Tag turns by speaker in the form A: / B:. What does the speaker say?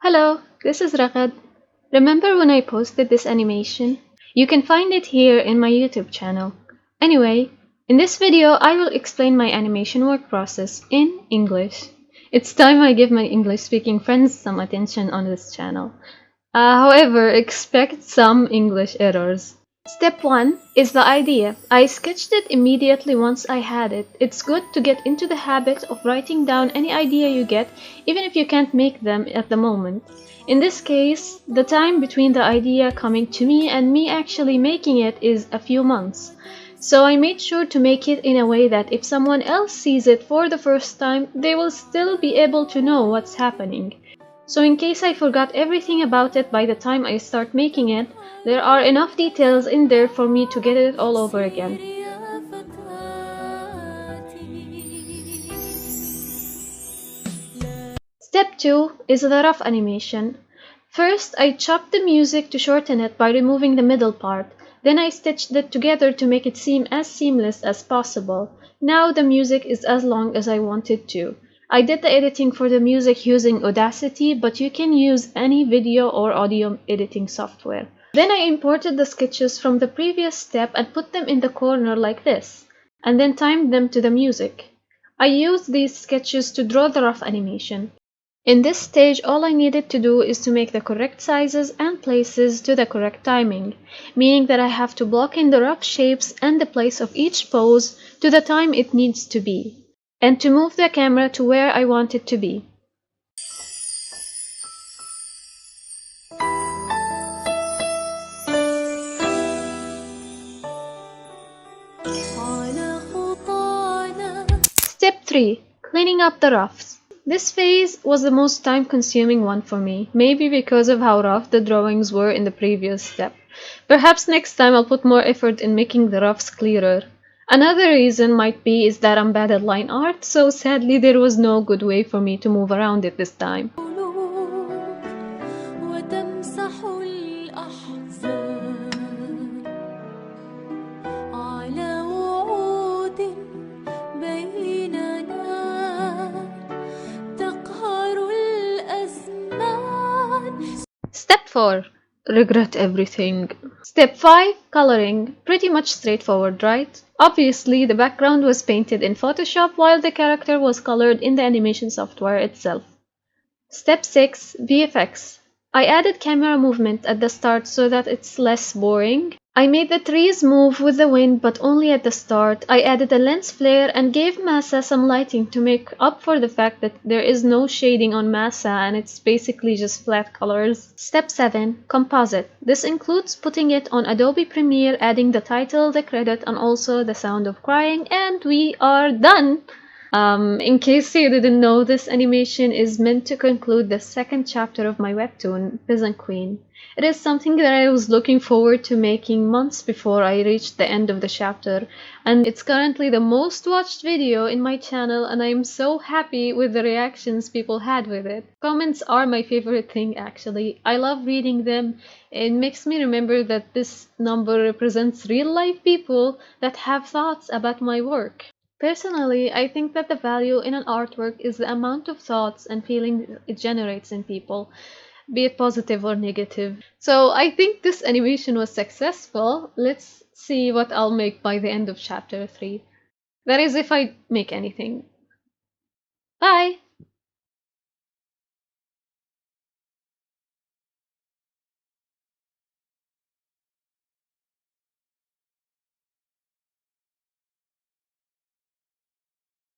A: Hello, this is Ragad. Remember when I posted this animation? You can find it here in my YouTube channel. Anyway, in this video I will explain my animation work process in English. It's time I give my English speaking friends some attention on this channel. However, expect some English errors. Step 1 is the idea. I sketched it immediately once I had it. It's good to get into the habit of writing down any idea you get, even if you can't make them at the moment. In this case, the time between the idea coming to me and me actually making it is a few months. So I made sure to make it in a way that if someone else sees it for the first time, they will still be able to know what's happening. So in case I forgot everything about it by the time I start making it, there are enough details in there for me to get it all over again. Step 2 is the rough animation. First, I chopped the music to shorten it by removing the middle part. Then I stitched it together to make it seem as seamless as possible. Now the music is as long as I want it to. I did the editing for the music using Audacity, but you can use any video or audio editing software. Then I imported the sketches from the previous step and put them in the corner like this, and then timed them to the music. I used these sketches to draw the rough animation. In this stage, all I needed to do is to make the correct sizes and places to the correct timing, meaning that I have to block in the rough shapes and the place of each pose to the time it needs to be, and to move the camera to where I want it to be. Step 3. Cleaning up the roughs. This phase was the most time-consuming one for me, maybe because of how rough the drawings were in the previous step. Perhaps next time I'll put more effort in making the roughs clearer. Another reason might be is that I'm bad at line art, so sadly there was no good way for me to move around it this time. Step 4. Regret everything. Step 5. Coloring. Pretty much straightforward, right? Obviously, the background was painted in Photoshop while the character was colored in the animation software itself. Step 6. VFX. I added camera movement at the start so that it's less boring. I made the trees move with the wind, but only at the start. I added a lens flare and gave Massa some lighting to make up for the fact that there is no shading on Massa and it's basically just flat colors. Step 7. Composite. This includes putting it on Adobe Premiere, adding the title, the credit, and also the sound of crying, and we are done! In case you didn't know, this animation is meant to conclude the second chapter of my webtoon, Peasant Queen. It is something that I was looking forward to making months before I reached the end of the chapter, and it's currently the most watched video in my channel, and I'm so happy with the reactions people had with it. Comments are my favorite thing actually. I love reading them. It makes me remember that this number represents real-life people that have thoughts about my work. Personally, I think that the value in an artwork is the amount of thoughts and feelings it generates in people, be it positive or negative. So I think this animation was successful. Let's see what I'll make by the end of chapter 3. That is, if I make anything. Bye!